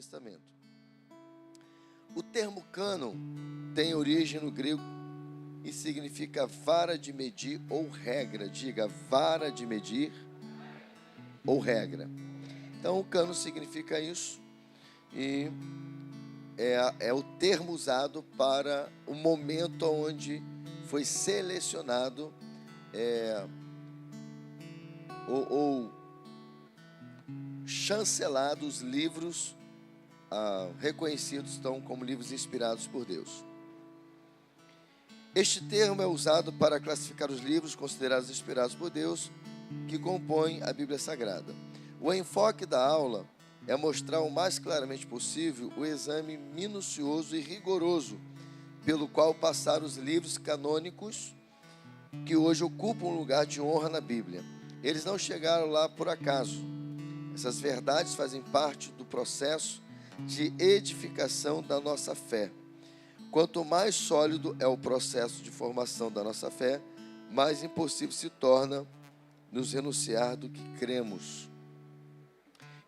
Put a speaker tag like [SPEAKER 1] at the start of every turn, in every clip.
[SPEAKER 1] Testamento. O termo cânon tem origem no grego e significa vara de medir ou regra. Diga, vara de medir ou regra. Então, o cânon significa isso e é o termo usado para o momento onde foi selecionado ou chancelado os livros reconhecidos então, como livros inspirados por Deus. Este termo é usado para classificar os livros considerados inspirados por Deus que compõem a Bíblia Sagrada. O enfoque da aula é mostrar o mais claramente possível o exame minucioso e rigoroso pelo qual passaram os livros canônicos que hoje ocupam um lugar de honra na Bíblia. Eles não chegaram lá por acaso. Essas verdades fazem parte do processo de edificação da nossa fé. Quanto mais sólido é o processo de formação da nossa fé, mais impossível se torna nos renunciar do que cremos.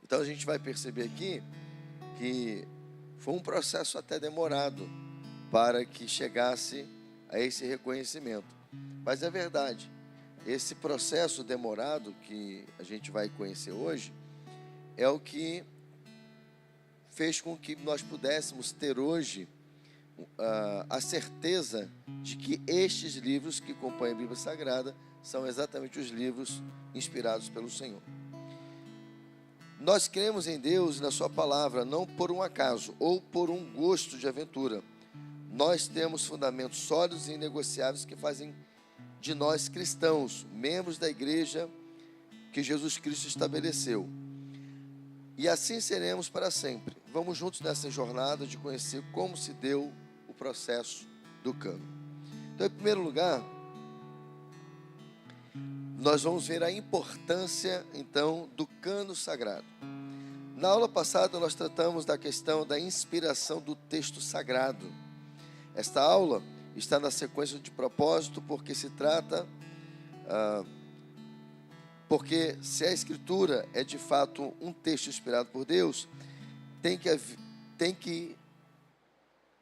[SPEAKER 1] Então a gente vai perceber aqui que foi um processo até demorado para que chegasse a esse reconhecimento. Mas é verdade, esse processo demorado que a gente vai conhecer hoje é o que fez com que nós pudéssemos ter hoje a certeza de que estes livros que compõem a Bíblia Sagrada são exatamente os livros inspirados pelo Senhor. Nós cremos em Deus e na sua palavra, não por um acaso ou por um gosto de aventura. Nós temos fundamentos sólidos e inegociáveis que fazem de nós cristãos, membros da igreja que Jesus Cristo estabeleceu. E assim seremos para sempre. Vamos juntos nessa jornada de conhecer como se deu o processo do cânon. Então, em primeiro lugar, nós vamos ver a importância, então, do cânon sagrado. Na aula passada, nós tratamos da questão da inspiração do texto sagrado. Esta aula está na sequência de propósito, porque se trata... Porque se a Escritura é de fato um texto inspirado por Deus, tem que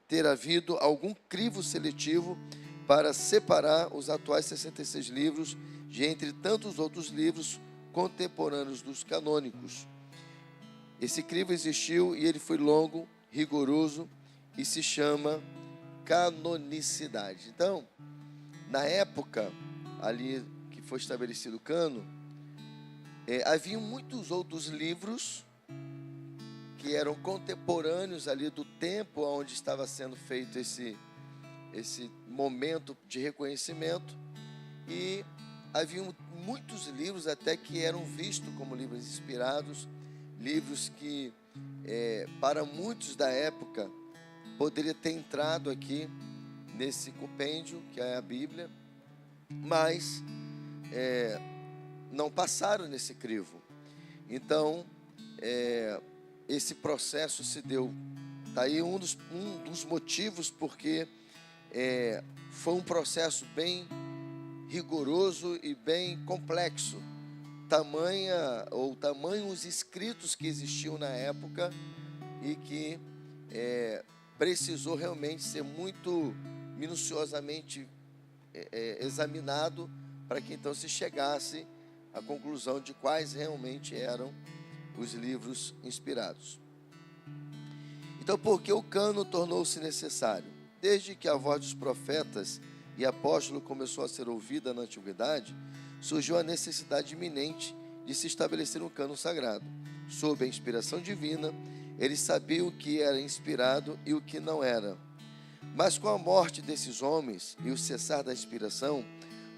[SPEAKER 1] ter havido algum crivo seletivo para separar os atuais 66 livros de entre tantos outros livros contemporâneos dos canônicos. Esse crivo existiu e ele foi longo, rigoroso e se chama canonicidade. Então, na época ali que foi estabelecido o cânon, havia muitos outros livros que eram contemporâneos ali do tempo onde estava sendo feito esse momento de reconhecimento, e havia muitos livros até que eram vistos como livros inspirados, livros que para muitos da época poderia ter entrado aqui nesse compêndio que é a Bíblia, mas não passaram nesse crivo. Então, esse processo se deu. Está aí um dos motivos porque foi um processo bem rigoroso e bem complexo. Tamanho os escritos que existiam na época e que precisou realmente ser muito minuciosamente examinado para que então se chegasse a conclusão de quais realmente eram os livros inspirados. Então, por que o cânon tornou-se necessário? Desde que a voz dos profetas e apóstolos começou a ser ouvida na antiguidade, surgiu a necessidade iminente de se estabelecer um cânon sagrado. Sob a inspiração divina, eles sabiam o que era inspirado e o que não era. Mas com a morte desses homens e o cessar da inspiração,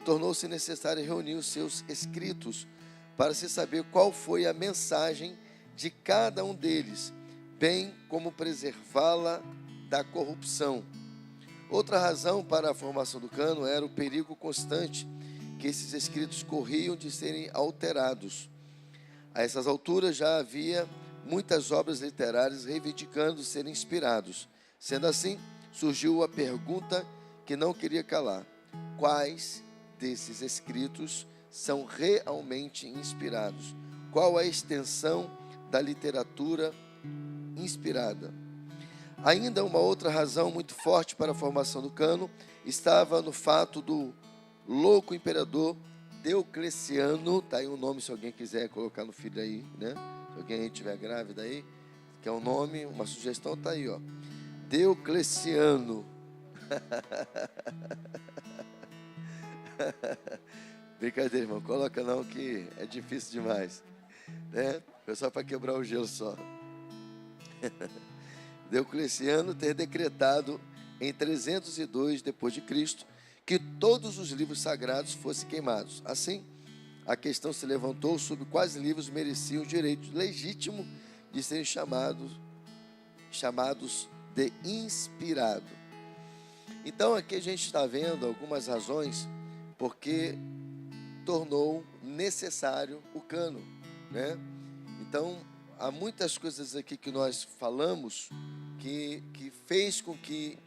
[SPEAKER 1] tornou-se necessário reunir os seus escritos para se saber qual foi a mensagem de cada um deles, bem como preservá-la da corrupção. Outra razão para a formação do cânon era o perigo constante que esses escritos corriam de serem alterados. A essas alturas já havia muitas obras literárias reivindicando serem inspirados. Sendo assim, surgiu a pergunta que não queria calar: quais desses escritos são realmente inspirados? Qual a extensão da literatura inspirada. Ainda uma outra razão muito forte para a formação do cânon estava no fato do louco imperador Diocleciano, tá aí um nome se alguém quiser colocar no filho aí, né? Se alguém aí tiver grávida aí, quer um nome, uma sugestão, tá aí, ó. Diocleciano. Brincadeira, irmão, coloca não que é difícil demais, né? Foi só para quebrar o gelo só. Diocleciano ter decretado em 302 depois de Cristo que todos os livros sagrados fossem queimados. Assim, a questão se levantou sobre quais livros mereciam o direito legítimo de serem chamados de inspirado. Então, aqui a gente está vendo algumas razões porque tornou necessário o cânon, né? Então, há muitas coisas aqui que nós falamos que fez com que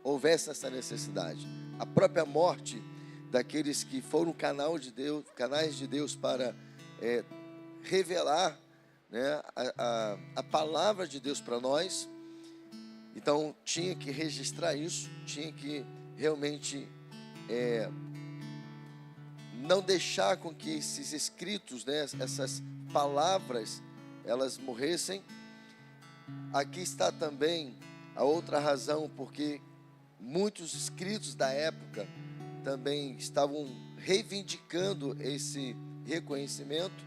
[SPEAKER 1] houvesse essa necessidade. A própria morte daqueles que foram canais de Deus para revelar, né, a palavra de Deus para nós. Então, tinha que registrar isso, tinha que realmente não deixar com que esses escritos, né, essas palavras, elas morressem. Aqui está também a outra razão, porque muitos escritos da época também estavam reivindicando esse reconhecimento,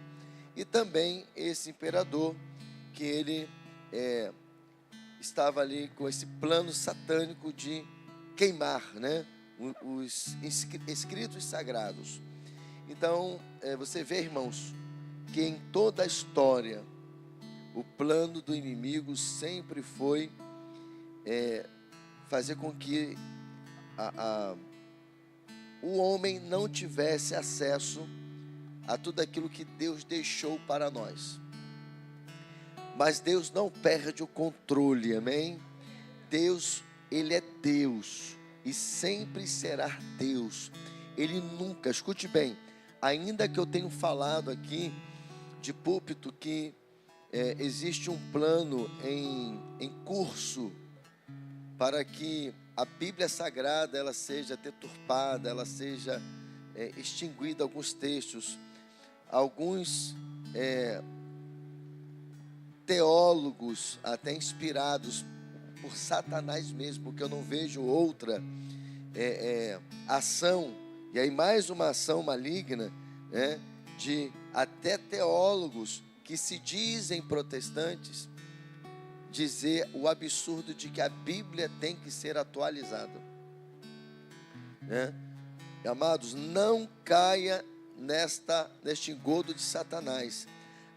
[SPEAKER 1] e também esse imperador, que ele estava ali com esse plano satânico de queimar, né, os escritos sagrados. Então, você vê, irmãos, que em toda a história, o plano do inimigo sempre foi fazer com que o homem não tivesse acesso a tudo aquilo que Deus deixou para nós. Mas Deus não perde o controle, amém? Deus, Ele é Deus e sempre será Deus. Ele nunca, escute bem, ainda que eu tenha falado aqui de púlpito que existe um plano em curso para que a Bíblia Sagrada ela seja deturpada, ela seja extinguida, alguns textos, alguns teólogos até inspirados por Satanás mesmo, porque eu não vejo outra ação, e aí mais uma ação maligna, né, de até teólogos que se dizem protestantes, dizer o absurdo de que a Bíblia tem que ser atualizada, né? Amados, não caia neste engodo de Satanás.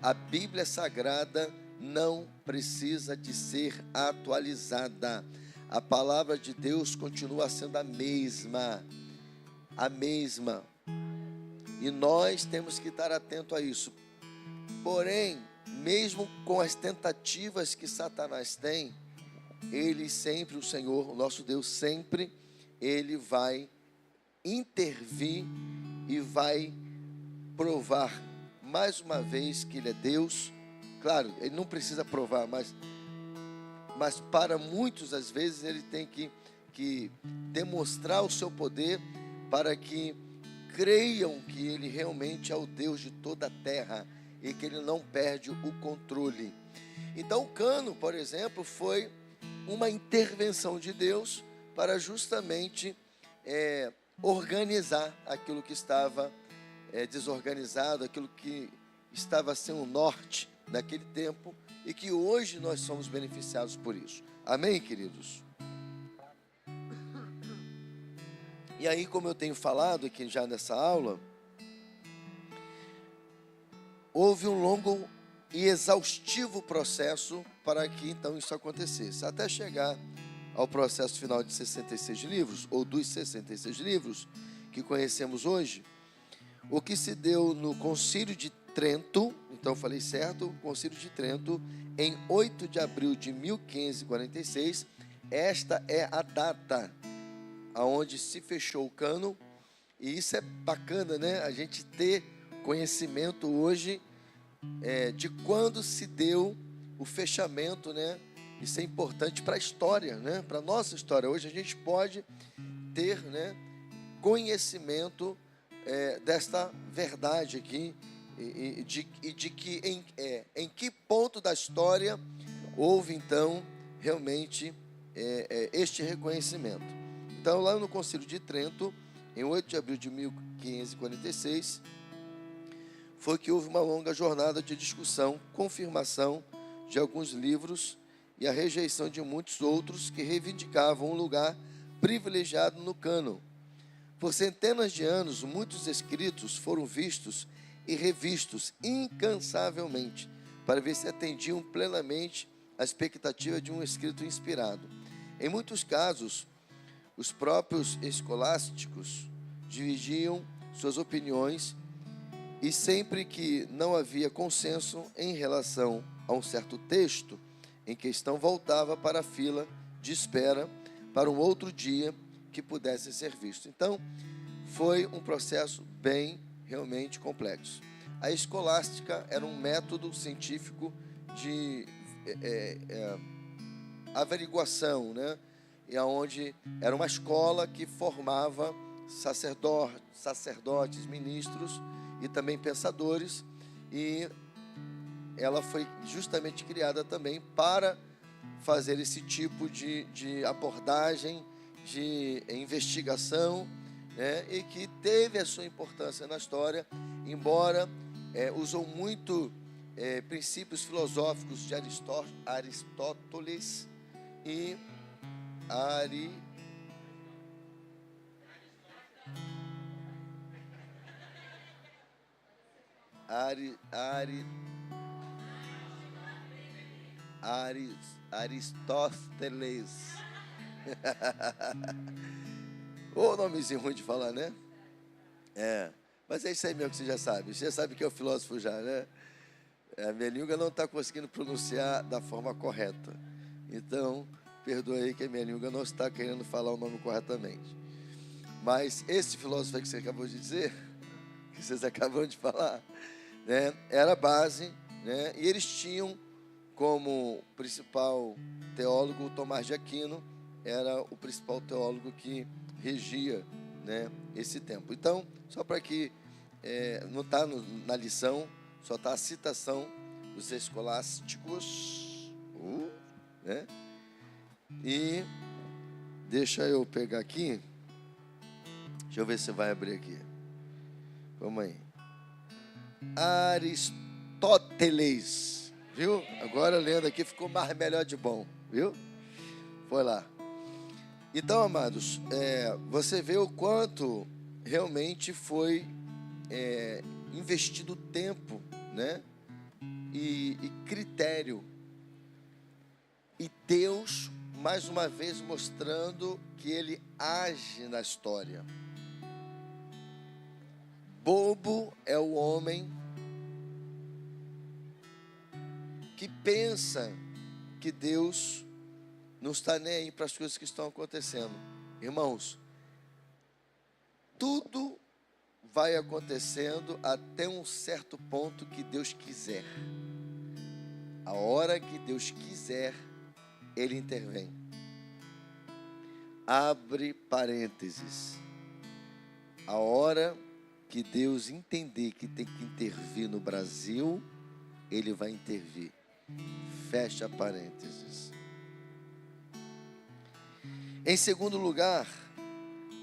[SPEAKER 1] A Bíblia Sagrada não precisa de ser atualizada. A palavra de Deus continua sendo a mesma, e nós temos que estar atento a isso. Porém, mesmo com as tentativas que Satanás tem, ele sempre, o Senhor, o nosso Deus, sempre, ele vai intervir e vai provar mais uma vez que ele é Deus. Claro, ele não precisa provar, mas para muitos, às vezes, ele tem que demonstrar o seu poder para que creiam que ele realmente é o Deus de toda a terra e que ele não perde o controle. Então, o cânon, por exemplo, foi uma intervenção de Deus para justamente organizar aquilo que estava desorganizado, aquilo que estava sem um norte naquele tempo, e que hoje nós somos beneficiados por isso. Amém, queridos? E aí, como eu tenho falado aqui já nessa aula, houve um longo e exaustivo processo para que então isso acontecesse, até chegar ao processo final de 66 livros, ou dos 66 livros que conhecemos hoje. O que se deu no Concílio de Trento, então falei certo, o Concílio de Trento, em 8 de abril de 1546, esta é a data aonde se fechou o cânon. E isso é bacana, né? A gente ter conhecimento hoje de quando se deu o fechamento, né? Isso é importante para a história, né? Para a nossa história. Hoje a gente pode ter, né, conhecimento desta verdade aqui e de que em que ponto da história houve então realmente este reconhecimento. Então, lá no Concílio de Trento, em 8 de abril de 1546, foi que houve uma longa jornada de discussão, confirmação de alguns livros e a rejeição de muitos outros que reivindicavam um lugar privilegiado no cânon. Por centenas de anos, muitos escritos foram vistos e revistos incansavelmente para ver se atendiam plenamente à expectativa de um escrito inspirado. Em muitos casos, os próprios escolásticos dividiam suas opiniões e sempre que não havia consenso em relação a um certo texto em questão, voltava para a fila de espera para um outro dia que pudesse ser visto. Então, foi um processo bem, realmente complexo. A escolástica era um método científico de averiguação, né? E onde era uma escola que formava sacerdotes, ministros e também pensadores, e ela foi justamente criada também para fazer esse tipo de abordagem, de investigação, né? E que teve a sua importância na história, embora usou muito princípios filosóficos de Aristóteles e Aristóteles. Ô, nomezinho ruim de falar, né? Mas é isso aí mesmo que você já sabe. Você já sabe que é o filósofo já, né? A minha língua não está conseguindo pronunciar da forma correta. Então, perdoa aí que a minha língua não está querendo falar o nome corretamente. Mas esse filósofo aí que você acabou de dizer, que vocês acabam de falar, né, era a base, né? E eles tinham como principal teólogo Tomás de Aquino, era o principal teólogo que regia, né, esse tempo. Então, só para que não está na lição, só está a citação dos escolásticos, né? E deixa eu pegar aqui, deixa eu ver se vai abrir aqui. Vamos aí. Aristóteles, viu? Agora lendo aqui ficou mais melhor de bom, viu? Foi lá. Então, amados, você vê o quanto realmente foi investido tempo, né? E critério. E Deus, mais uma vez, mostrando que Ele age na história. Bobo é o homem que pensa que Deus não está nem aí para as coisas que estão acontecendo. Irmãos, tudo vai acontecendo até um certo ponto que Deus quiser. A hora que Deus quiser, Ele intervém. Abre parênteses. A hora que Deus entender que tem que intervir no Brasil, Ele vai intervir. Fecha parênteses. Em segundo lugar,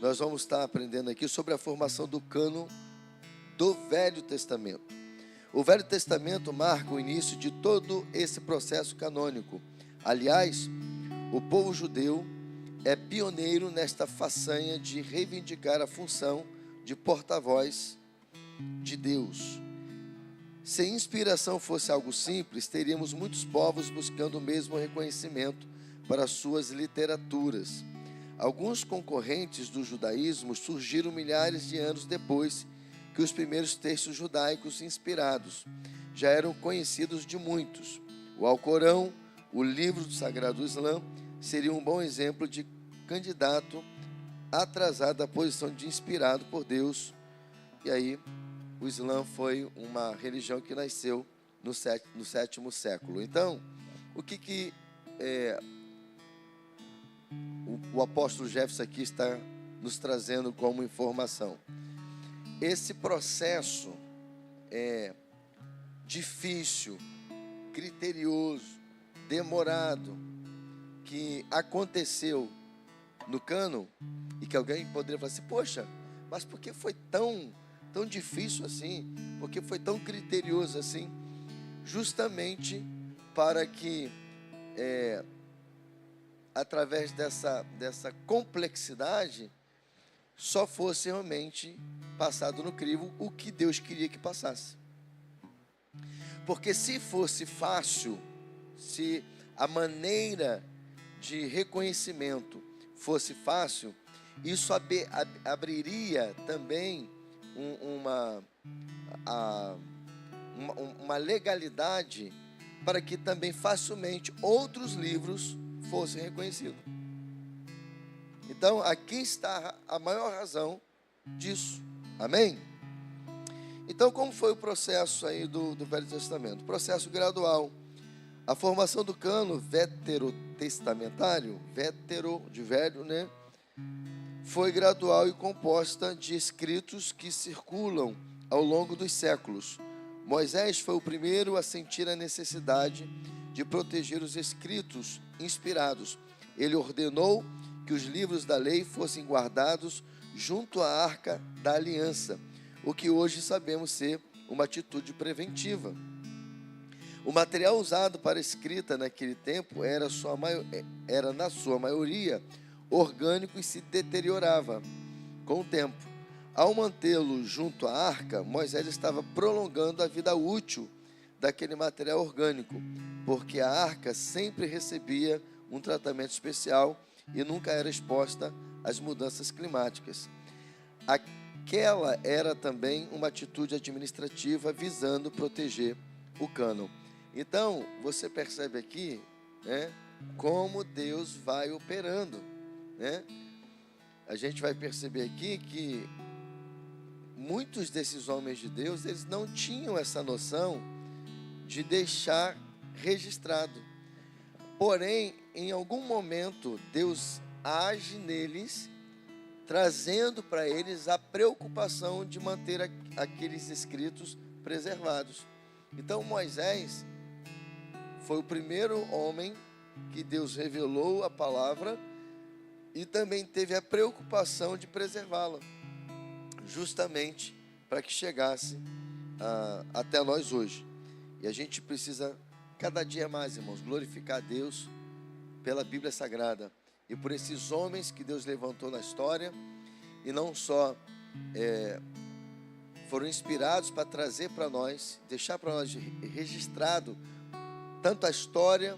[SPEAKER 1] nós vamos estar aprendendo aqui sobre a formação do cânon do Velho Testamento. O Velho Testamento marca o início de todo esse processo canônico. Aliás, o povo judeu é pioneiro nesta façanha de reivindicar a função de porta-voz de Deus. Se a inspiração fosse algo simples, teríamos muitos povos buscando o mesmo reconhecimento para suas literaturas. Alguns concorrentes do judaísmo surgiram milhares de anos depois que os primeiros textos judaicos inspirados já eram conhecidos de muitos. O Alcorão, o livro do Sagrado Islã, seria um bom exemplo de candidato atrasado à posição de inspirado por Deus. E aí, o Islã foi uma religião que nasceu no sétimo século. Então, o que o apóstolo Jefferson aqui está nos trazendo como informação? Esse processo difícil, criterioso, demorado, que aconteceu no cânon, e que alguém poderia falar assim, poxa, mas por que foi tão difícil assim? Por que foi tão criterioso assim? Justamente para que, através dessa complexidade, só fosse realmente passado no crivo o que Deus queria que passasse. Porque se fosse fácil, se a maneira de reconhecimento fosse fácil, isso abriria também uma legalidade para que também facilmente outros livros fossem reconhecidos. Então, aqui está a maior razão disso. Amém? Então, como foi o processo aí do Velho Testamento? Processo gradual. A formação do cânon veterotestamentário, vetero de velho, né? Foi gradual e composta de escritos que circulam ao longo dos séculos. Moisés foi o primeiro a sentir a necessidade de proteger os escritos inspirados. Ele ordenou que os livros da lei fossem guardados junto à Arca da Aliança, o que hoje sabemos ser uma atitude preventiva. O material usado para escrita naquele tempo era, na sua maioria, orgânico e se deteriorava com o tempo. Ao mantê-lo junto à arca, Moisés estava prolongando a vida útil daquele material orgânico, porque a arca sempre recebia um tratamento especial e nunca era exposta às mudanças climáticas. Aquela era também uma atitude administrativa visando proteger o cânon. Então, você percebe aqui, né, como Deus vai operando, né? A gente vai perceber aqui que muitos desses homens de Deus, eles não tinham essa noção de deixar registrado. Porém, em algum momento, Deus age neles, trazendo para eles a preocupação de manter aqueles escritos preservados. Então, Moisés foi o primeiro homem que Deus revelou a palavra e também teve a preocupação de preservá-la, justamente para que chegasse até nós hoje. E a gente precisa, cada dia mais, irmãos, glorificar a Deus pela Bíblia Sagrada e por esses homens que Deus levantou na história, e não só foram inspirados para trazer para nós, deixar para nós registrado tanto a história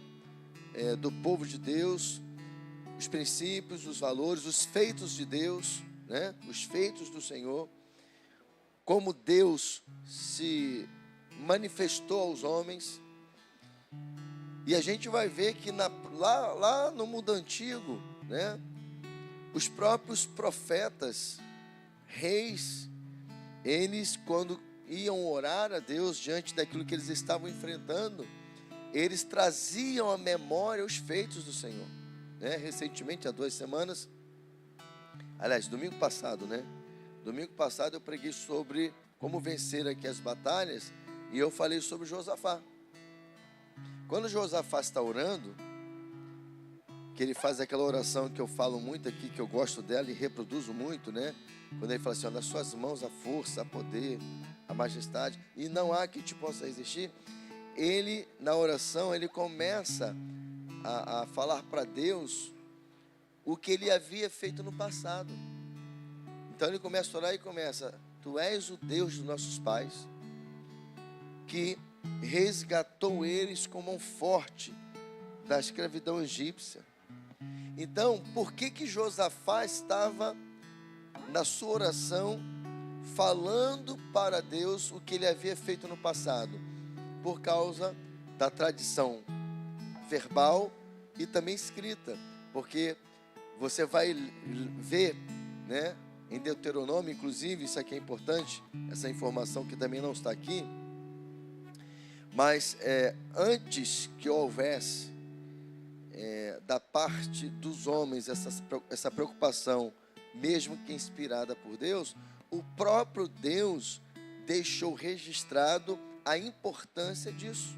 [SPEAKER 1] do povo de Deus, os princípios, os valores, os feitos de Deus, né? Os feitos do Senhor, como Deus se manifestou aos homens. E a gente vai ver que lá no mundo antigo, né, os próprios profetas, reis, eles, quando iam orar a Deus diante daquilo que eles estavam enfrentando, eles traziam à memória os feitos do Senhor, né? Recentemente, há 2 semanas, aliás, domingo passado, né? Domingo passado eu preguei sobre como vencer aqui as batalhas, e eu falei sobre Josafá. Quando Josafá está orando, que ele faz aquela oração que eu falo muito aqui, que eu gosto dela e reproduzo muito, né? Quando ele fala assim, ó, nas suas mãos a força, a poder, a majestade, e não há que te possa resistir. Ele, na oração, ele começa a falar para Deus o que ele havia feito no passado. Então ele começa a orar e começa, tu és o Deus dos nossos pais, que resgatou eles com mão forte da escravidão egípcia. Então, por que Josafá estava na sua oração falando para Deus o que ele havia feito no passado? Por causa da tradição verbal e também escrita, porque você vai ver, né, em Deuteronômio, inclusive, isso aqui é importante, essa informação que também não está aqui, mas antes que houvesse da parte dos homens, essa preocupação, mesmo que inspirada por Deus, o próprio Deus deixou registrado a importância disso.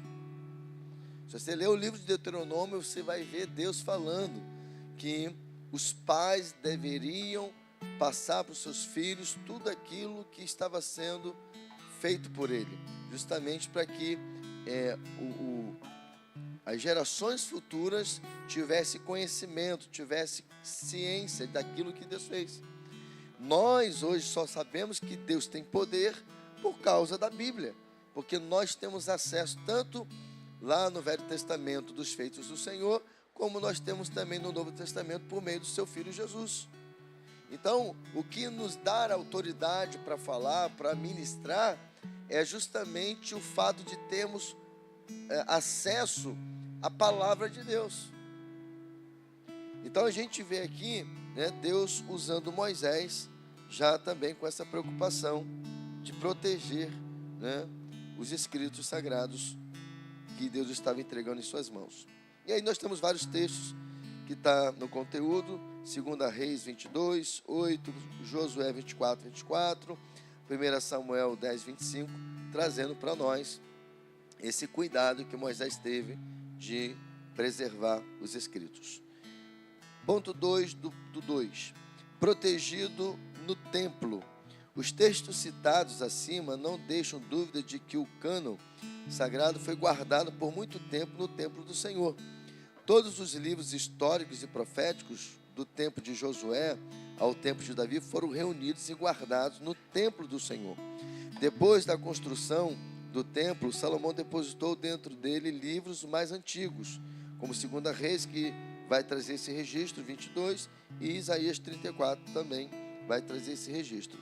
[SPEAKER 1] Se você ler o livro de Deuteronômio, você vai ver Deus falando que os pais deveriam passar para os seus filhos tudo aquilo que estava sendo feito por ele, justamente para que as gerações futuras tivessem conhecimento, tivessem ciência daquilo que Deus fez. Nós hoje só sabemos que Deus tem poder por causa da Bíblia, porque nós temos acesso tanto lá no Velho Testamento dos feitos do Senhor, como nós temos também no Novo Testamento por meio do seu Filho Jesus. Então, o que nos dá autoridade para falar, para ministrar, é justamente o fato de termos acesso à palavra de Deus. Então a gente vê aqui, né, Deus usando Moisés, já também com essa preocupação de proteger, né, os escritos sagrados que Deus estava entregando em suas mãos. E aí nós temos vários textos que está no conteúdo: 2 Reis 22, 8, Josué 24, 24, 1 Samuel 10, 25, trazendo para nós esse cuidado que Moisés teve de preservar os escritos. Ponto 2 do 2. Protegido no templo. Os textos citados acima não deixam dúvida de que o cânon sagrado foi guardado por muito tempo no templo do Senhor. Todos os livros históricos e proféticos do tempo de Josué ao tempo de Davi foram reunidos e guardados no templo do Senhor. Depois da construção do templo, Salomão depositou dentro dele livros mais antigos, como 2 Reis, que vai trazer esse registro, 22, e Isaías 34 também vai trazer esse registro.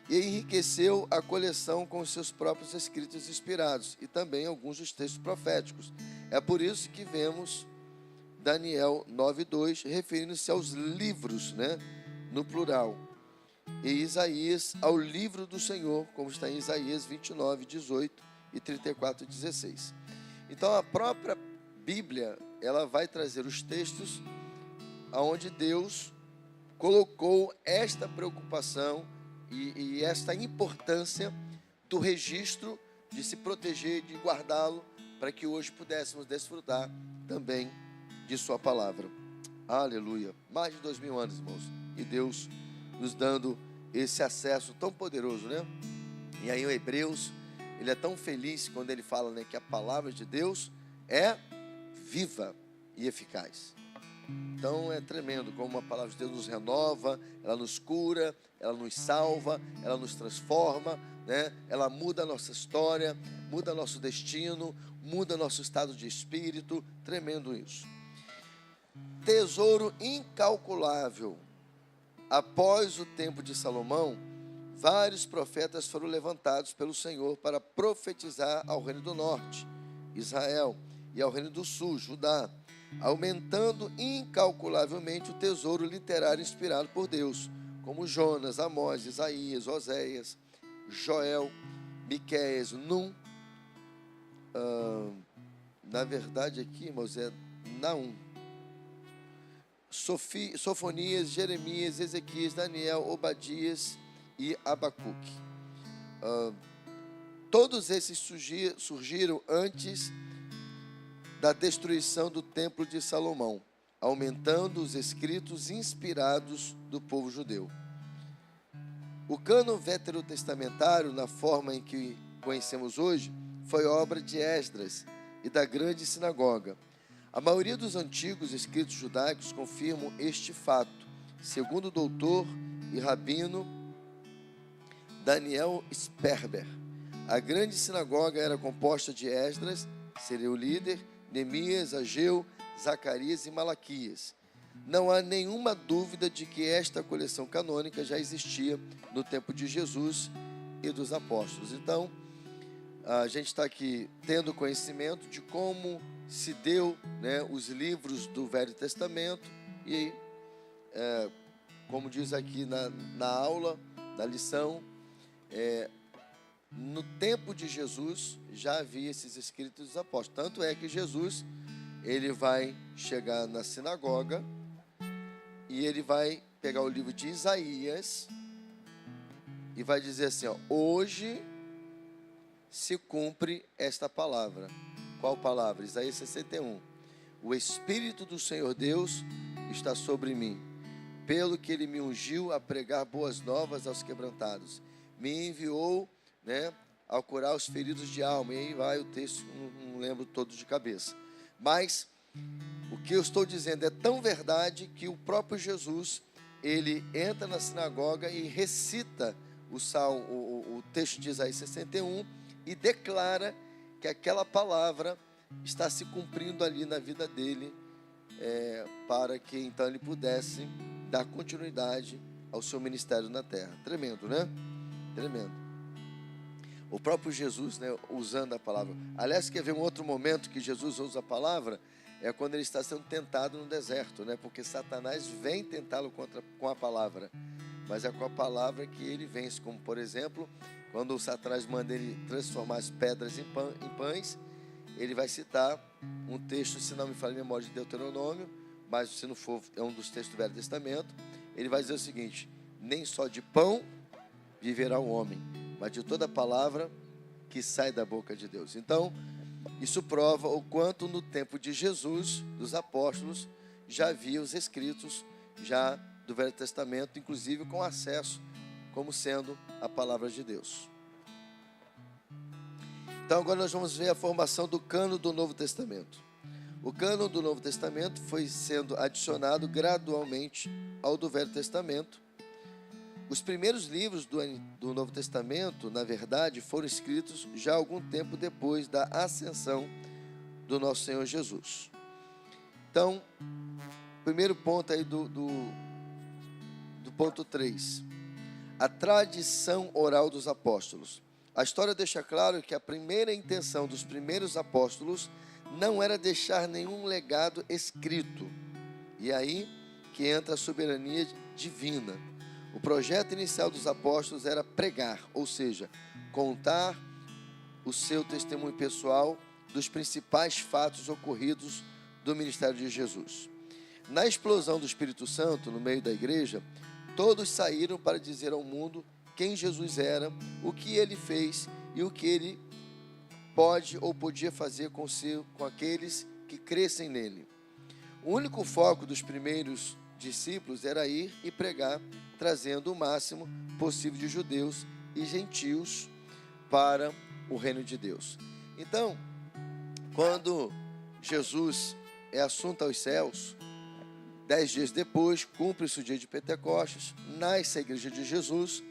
[SPEAKER 1] E enriqueceu a coleção com os seus próprios escritos inspirados, e também alguns dos textos proféticos. É por isso que vemos Daniel 9:2, referindo-se aos livros, né, no plural. E Isaías ao livro do Senhor, como está em Isaías 29:18 e 34:16. Então a própria Bíblia, ela vai trazer os textos aonde Deus colocou esta preocupação e esta importância do registro, de se proteger, de guardá-lo, para que hoje pudéssemos desfrutar também de sua palavra. Aleluia. Mais de 2000 anos, irmãos, e Deus nos dando esse acesso tão poderoso, né? E aí o Hebreus, ele é tão feliz quando ele fala, né, que a palavra de Deus é viva e eficaz. Então é tremendo como a palavra de Deus nos renova, ela nos cura, ela nos salva, ela nos transforma, né? Ela muda a nossa história, muda nosso destino, muda nosso estado de espírito. Tremendo isso. Tesouro incalculável. Após o tempo de Salomão, vários profetas foram levantados pelo Senhor para profetizar ao reino do norte, Israel, e ao reino do sul, Judá, aumentando incalculavelmente o tesouro literário inspirado por Deus, como Jonas, Amós, Isaías, Oséias, Joel, Miqueias, Num. Na verdade aqui, irmãos, é Naum. Sofonias, Jeremias, Ezequias, Daniel, Obadias e Abacuque. Todos esses surgiram antes da destruição do templo de Salomão, aumentando os escritos inspirados do povo judeu. O cânon veterotestamentário, na forma em que conhecemos hoje, foi obra de Esdras e da grande sinagoga. A maioria dos antigos escritos judaicos confirmam este fato, segundo o doutor e rabino Daniel Sperber. A grande sinagoga era composta de Esdras, seria o líder, Neemias, Ageu, Zacarias e Malaquias. Não há nenhuma dúvida de que esta coleção canônica já existia no tempo de Jesus e dos apóstolos. Então, a gente está aqui tendo conhecimento de como se deu, né, os livros do Velho Testamento. E como diz aqui na aula, na lição, no tempo de Jesus já havia esses escritos dos apóstolos. Tanto é que Jesus, ele vai chegar na sinagoga e ele vai pegar o livro de Isaías e vai dizer assim, ó, hoje se cumpre esta palavra. Qual palavra? Isaías 61. O Espírito do Senhor Deus está sobre mim, pelo que ele me ungiu a pregar boas novas aos quebrantados. Me enviou, ao curar os feridos de alma. E aí vai o texto, não lembro todo de cabeça. Mas o que eu estou dizendo é tão verdade que o próprio Jesus, ele entra na sinagoga e recita o texto de Isaías 61 e declara que aquela palavra está se cumprindo ali na vida dele, para que então ele pudesse dar continuidade ao seu ministério na terra. Tremendo, né? Tremendo. O próprio Jesus, usando a palavra. Aliás, quer ver um outro momento que Jesus usa a palavra? É quando ele está sendo tentado no deserto, porque Satanás vem tentá-lo com a palavra, mas é com a palavra que ele vence. Como, por exemplo, quando o Satanás manda ele transformar as pedras em pães, ele vai citar um texto, se não me falha a memória, de Deuteronômio, mas se não for, é um dos textos do Velho Testamento. Ele vai dizer o seguinte: nem só de pão viverá o homem, mas de toda palavra que sai da boca de Deus. Então, isso prova o quanto no tempo de Jesus, dos apóstolos, já havia os escritos já do Velho Testamento, inclusive com acesso como sendo a palavra de Deus. Então agora nós vamos ver a formação do cânon do Novo Testamento. O cânon do Novo Testamento foi sendo adicionado gradualmente ao do Velho Testamento. Os primeiros livros do Novo Testamento, na verdade, foram escritos já algum tempo depois da ascensão do nosso Senhor Jesus. Então, primeiro ponto aí do ponto 3. A tradição oral dos apóstolos. A história deixa claro que a primeira intenção dos primeiros apóstolos não era deixar nenhum legado escrito. E aí que entra a soberania divina. O projeto inicial dos apóstolos era pregar, ou seja, contar o seu testemunho pessoal dos principais fatos ocorridos do ministério de Jesus. Na explosão do Espírito Santo no meio da igreja, todos saíram para dizer ao mundo quem Jesus era, o que ele fez e o que ele pode ou podia fazer com aqueles que crescem nele. O único foco dos primeiros discípulos era ir e pregar, trazendo o máximo possível de judeus e gentios para o reino de Deus. Então, quando Jesus é assunto aos céus, 10 dias depois, cumpre-se o dia de Pentecostes, nasce a igreja de Jesus,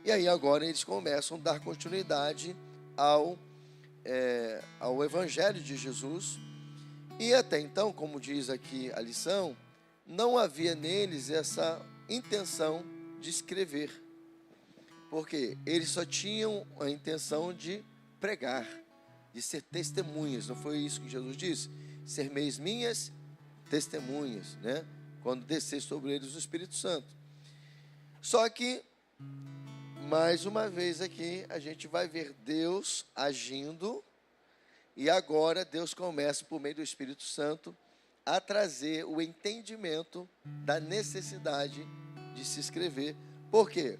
[SPEAKER 1] e aí agora eles começam a dar continuidade ao evangelho de Jesus. E até então, como diz aqui a lição, não havia neles essa intenção de escrever, porque eles só tinham a intenção de pregar, de ser testemunhas. Não foi isso que Jesus disse? Sermeis minhas testemunhas, quando descer sobre eles o Espírito Santo. Só que, mais uma vez aqui, a gente vai ver Deus agindo, e agora Deus começa, por meio do Espírito Santo, a trazer o entendimento da necessidade de se escrever. Por quê?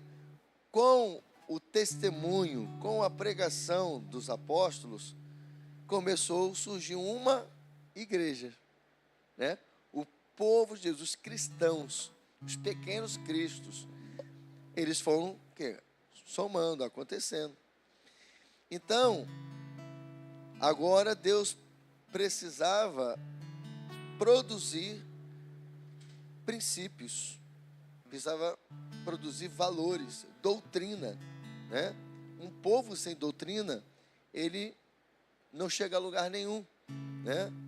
[SPEAKER 1] Com o testemunho, com a pregação dos apóstolos, começou a surgir uma igreja, O povo de Jesus, os cristãos, os pequenos cristos, eles foram somando, acontecendo. Então, agora Deus precisava produzir princípios, precisava produzir valores, doutrina, Um povo sem doutrina, ele não chega a lugar nenhum,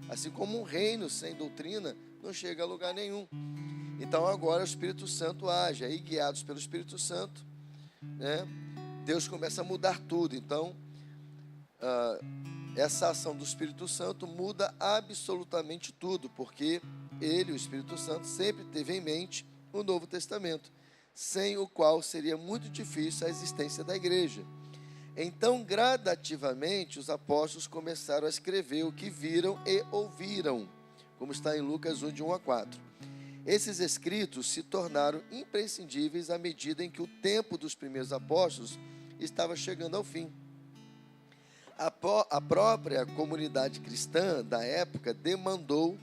[SPEAKER 1] Assim como um reino sem doutrina não chega a lugar nenhum. Então agora o Espírito Santo age, aí guiados pelo Espírito Santo, Deus começa a mudar tudo. Então essa ação do Espírito Santo muda absolutamente tudo, porque ele, o Espírito Santo, sempre teve em mente o Novo Testamento, sem o qual seria muito difícil a existência da igreja. Então, gradativamente, os apóstolos começaram a escrever o que viram e ouviram. como está em Lucas 1, de 1 a 4. Esses escritos se tornaram imprescindíveis à medida em que o tempo dos primeiros apóstolos estava chegando ao fim. A própria comunidade cristã da época demandou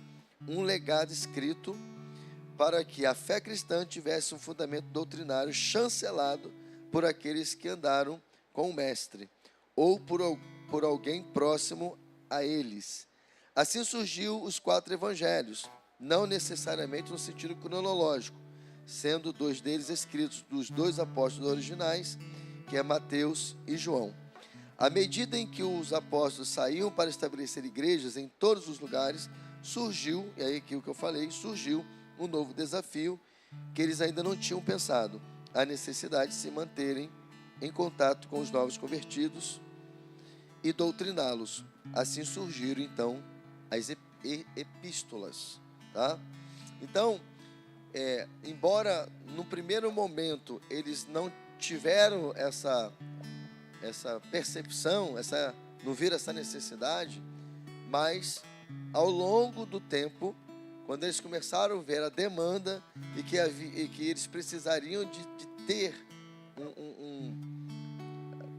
[SPEAKER 1] um legado escrito para que a fé cristã tivesse um fundamento doutrinário chancelado por aqueles que andaram com o Mestre, ou por alguém próximo a eles. Assim surgiu os 4 evangelhos, não necessariamente no sentido cronológico, sendo 2 deles escritos dos 2 apóstolos originais, que é Mateus e João. À medida em que os apóstolos saíam para estabelecer igrejas em todos os lugares, surgiu, e aí aquilo que eu falei, surgiu um novo desafio que eles ainda não tinham pensado, a necessidade de se manterem em contato com os novos convertidos e doutriná-los. Assim surgiram, então, as epístolas. Tá? Então, embora no primeiro momento eles não tiveram essa percepção, não viram essa necessidade, mas ao longo do tempo, quando eles começaram a ver a demanda e que eles precisariam de ter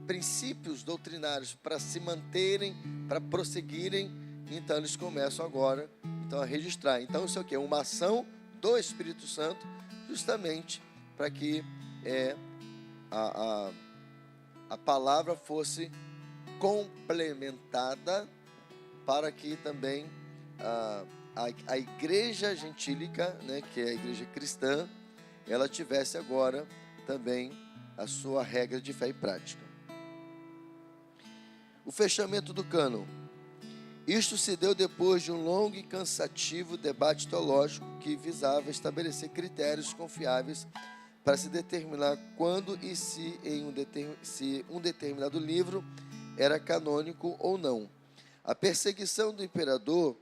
[SPEAKER 1] princípios doutrinários para se manterem, para prosseguirem, então eles começam agora a registrar. Então isso aqui é uma ação do Espírito Santo, justamente para que a palavra fosse complementada, para que também a igreja gentílica, né, que é a igreja cristã, ela tivesse agora também a sua regra de fé e prática. O fechamento do cânon. Isto se deu depois de um longo e cansativo debate teológico que visava estabelecer critérios confiáveis para se determinar quando e se um determinado livro era canônico ou não. A perseguição do imperador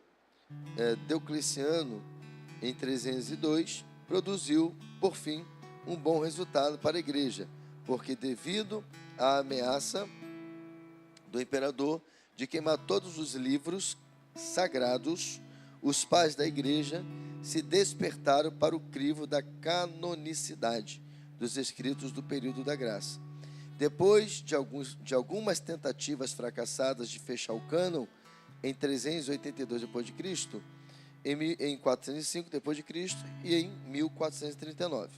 [SPEAKER 1] Diocleciano em 302 produziu, por fim, um bom resultado para a igreja, porque devido à ameaça do imperador de queimar todos os livros sagrados, os pais da igreja se despertaram para o crivo da canonicidade dos escritos do período da graça. Depois de algumas tentativas fracassadas de fechar o cânon em 382 d.C., em 405 d.C. e em 1439.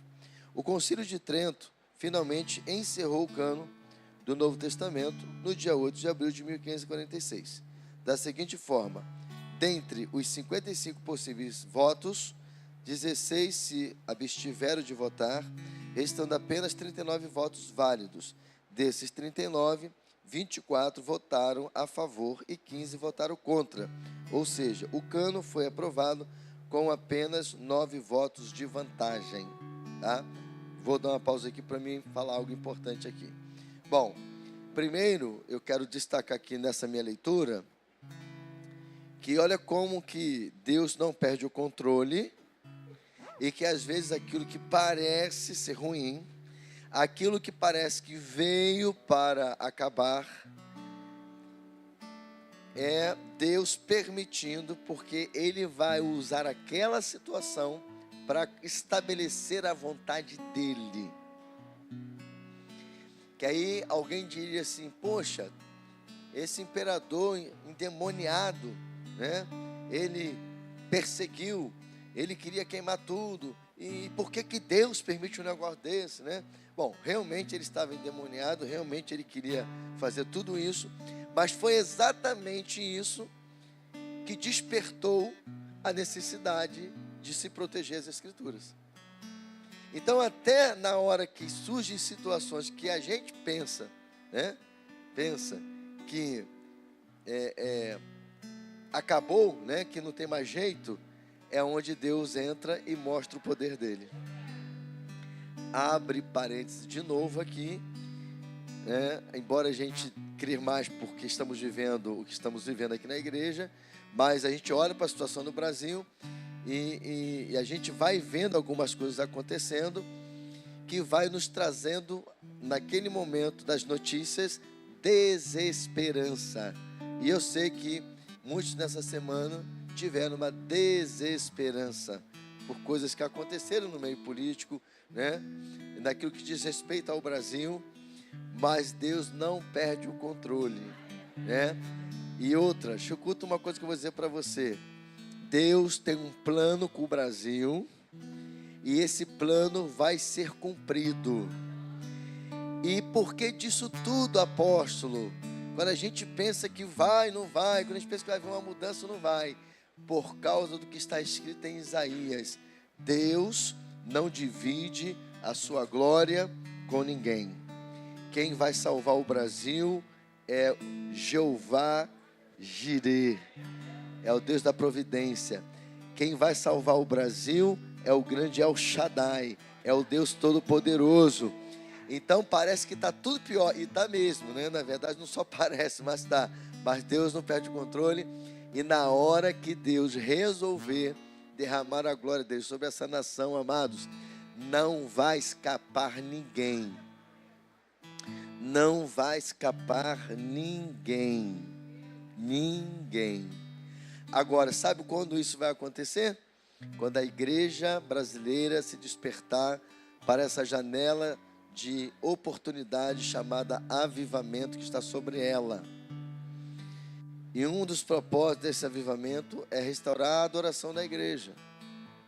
[SPEAKER 1] O Concílio de Trento finalmente encerrou o cânon do Novo Testamento no dia 8 de abril de 1546. Da seguinte forma: dentre os 55 possíveis votos, 16 se abstiveram de votar, restando apenas 39 votos válidos. Desses 39, 24 votaram a favor e 15 votaram contra. Ou seja, o cânon foi aprovado com apenas 9 votos de vantagem. Tá? Vou dar uma pausa aqui para mim falar algo importante aqui. Bom, primeiro eu quero destacar aqui nessa minha leitura que olha como que Deus não perde o controle e que às vezes aquilo que parece ser ruim, aquilo que parece que veio para acabar, é Deus permitindo, porque Ele vai usar aquela situação para estabelecer a vontade dEle. Que aí alguém diria assim: poxa, esse imperador endemoniado, né? Ele perseguiu, ele queria queimar tudo, e por que Deus permite um negócio desse, né? Bom, realmente ele estava endemoniado, realmente ele queria fazer tudo isso, mas foi exatamente isso que despertou a necessidade de se proteger as Escrituras. Então, até na hora que surgem situações que a gente pensa, né? Pensa que acabou, né? Que não tem mais jeito, é onde Deus entra e mostra o poder dele. Abre parênteses de novo aqui, né? Embora a gente crie mais porque estamos vivendo o que estamos vivendo aqui na igreja, mas a gente olha para a situação no Brasil e a gente vai vendo algumas coisas acontecendo que vai nos trazendo, naquele momento das notícias, desesperança. E eu sei que muitos nessa semana tiveram uma desesperança por coisas que aconteceram no meio político, né? Naquilo que diz respeito ao Brasil, mas Deus não perde o controle, né? E outra, escuta uma coisa que eu vou dizer para você: Deus tem um plano com o Brasil e esse plano vai ser cumprido. E por que disso tudo, apóstolo? Quando a gente pensa que vai, não vai, quando a gente pensa que vai haver uma mudança, não vai, por causa do que está escrito em Isaías: Deus não divide a sua glória com ninguém. Quem vai salvar o Brasil é Jeová Jireh, é o Deus da providência. Quem vai salvar o Brasil é o grande El Shaddai, é o Deus Todo-Poderoso. Então parece que está tudo pior, e está mesmo, né? Na verdade não só parece, mas está. Mas Deus não perde o controle, e na hora que Deus resolver derramar a glória dele sobre essa nação, amados, não vai escapar ninguém. Não vai escapar ninguém. Ninguém. Agora, sabe quando isso vai acontecer? Quando a igreja brasileira se despertar para essa janela de oportunidade chamada avivamento que está sobre ela. E um dos propósitos desse avivamento é restaurar a adoração da igreja.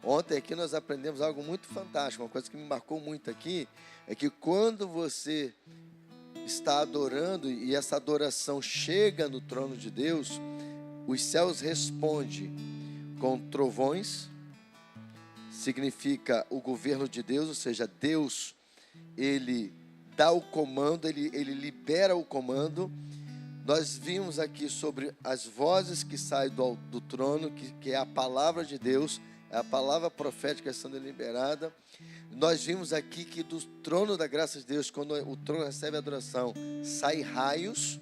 [SPEAKER 1] Ontem aqui nós aprendemos algo muito fantástico. Uma coisa que me marcou muito aqui é que quando você está adorando e essa adoração chega no trono de Deus, os céus respondem com trovões, significa o governo de Deus, ou seja, Deus, ele dá o comando, ele libera o comando. Nós vimos aqui sobre as vozes que saem do trono, que é a palavra de Deus, é a palavra profética sendo liberada. Nós vimos aqui que do trono da graça de Deus, quando o trono recebe a adoração, sai raios.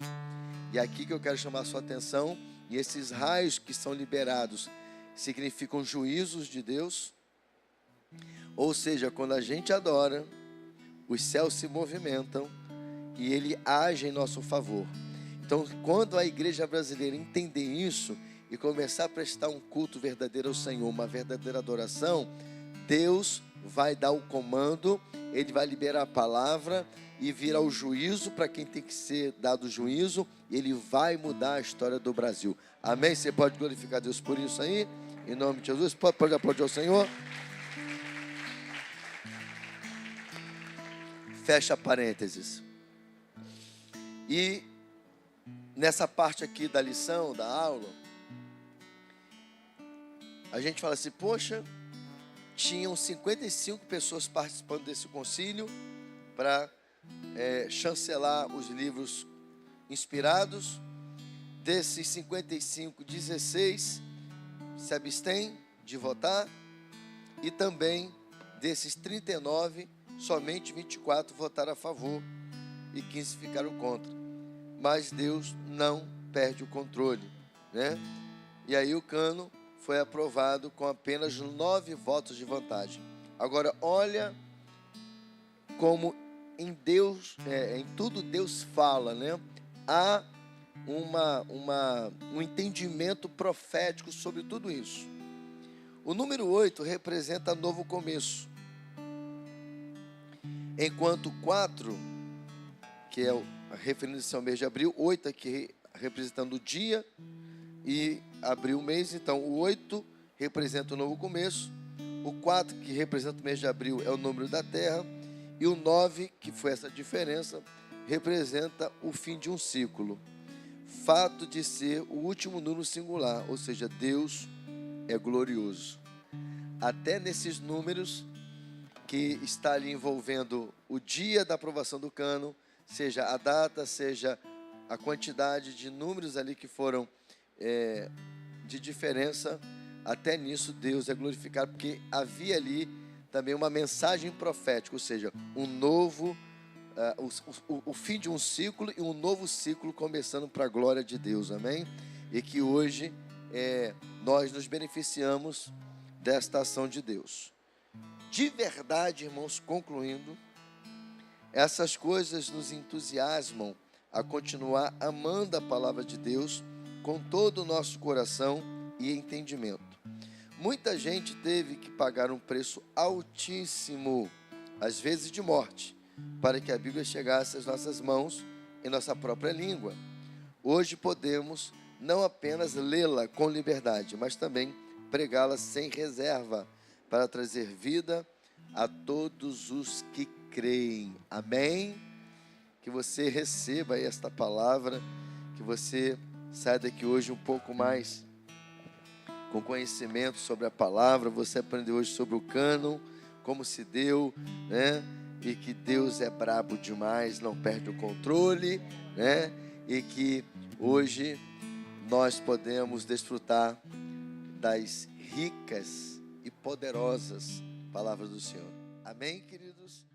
[SPEAKER 1] E aqui que eu quero chamar a sua atenção. E esses raios que são liberados significam juízos de Deus. Ou seja, quando a gente adora, os céus se movimentam e ele age em nosso favor. Então, quando a igreja brasileira entender isso e começar a prestar um culto verdadeiro ao Senhor, uma verdadeira adoração, Deus vai dar o comando, ele vai liberar a palavra e virá o juízo para quem tem que ser dado juízo, e ele vai mudar a história do Brasil. Amém? Você pode glorificar Deus por isso aí? Em nome de Jesus. Pode aplaudir ao Senhor? Fecha parênteses. E nessa parte aqui da lição, da aula, a gente fala assim: poxa, tinham 55 pessoas participando desse concílio para chancelar os livros inspirados. Desses 55, 16 se abstêm de votar, e também desses 39, somente 24 votaram a favor e 15 ficaram contra. Mas Deus não perde o controle, né? E aí o cano foi aprovado com apenas 9 votos de vantagem. Agora, olha como em Deus, em tudo Deus fala, né? Há um entendimento profético sobre tudo isso. O número 8 representa novo começo, enquanto 4, que é a referência ao mês de abril, 8 aqui representando o dia e abril o mês. Então o 8 representa o novo começo, o 4, que representa o mês de abril, é o número da terra, e o 9, que foi essa diferença, representa o fim de um ciclo. Fato de ser o último número singular, ou seja, Deus é glorioso. Até nesses números que está ali envolvendo o dia da aprovação do cano, seja a data, seja a quantidade de números ali que foram de diferença, até nisso Deus é glorificado, porque havia ali também uma mensagem profética, ou seja, um novo, o fim de um ciclo e um novo ciclo começando para a glória de Deus, amém? E que hoje nós nos beneficiamos desta ação de Deus. De verdade, irmãos, concluindo, essas coisas nos entusiasmam a continuar amando a palavra de Deus com todo o nosso coração e entendimento. Muita gente teve que pagar um preço altíssimo, às vezes de morte, para que a Bíblia chegasse às nossas mãos em nossa própria língua. Hoje podemos não apenas lê-la com liberdade, mas também pregá-la sem reserva, para trazer vida a todos os que creem. Amém? Que você receba esta palavra, que você saia daqui hoje um pouco mais com conhecimento sobre a palavra. Você aprendeu hoje sobre o cânon, como se deu, né? E que Deus é brabo demais, não perde o controle, né? E que hoje nós podemos desfrutar das ricas e poderosas palavras do Senhor. Amém, queridos?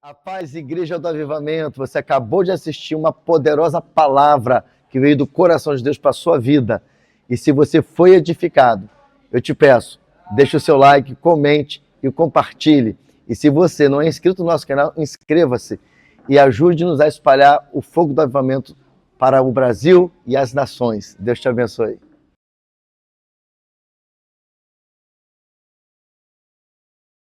[SPEAKER 2] A paz, Igreja do Avivamento. Você acabou de assistir uma poderosa palavra que veio do coração de Deus para a sua vida. E se você foi edificado, eu te peço, deixe o seu like, comente e compartilhe. E se você não é inscrito no nosso canal, inscreva-se e ajude-nos a espalhar o fogo do avivamento para o Brasil e as nações. Deus te abençoe.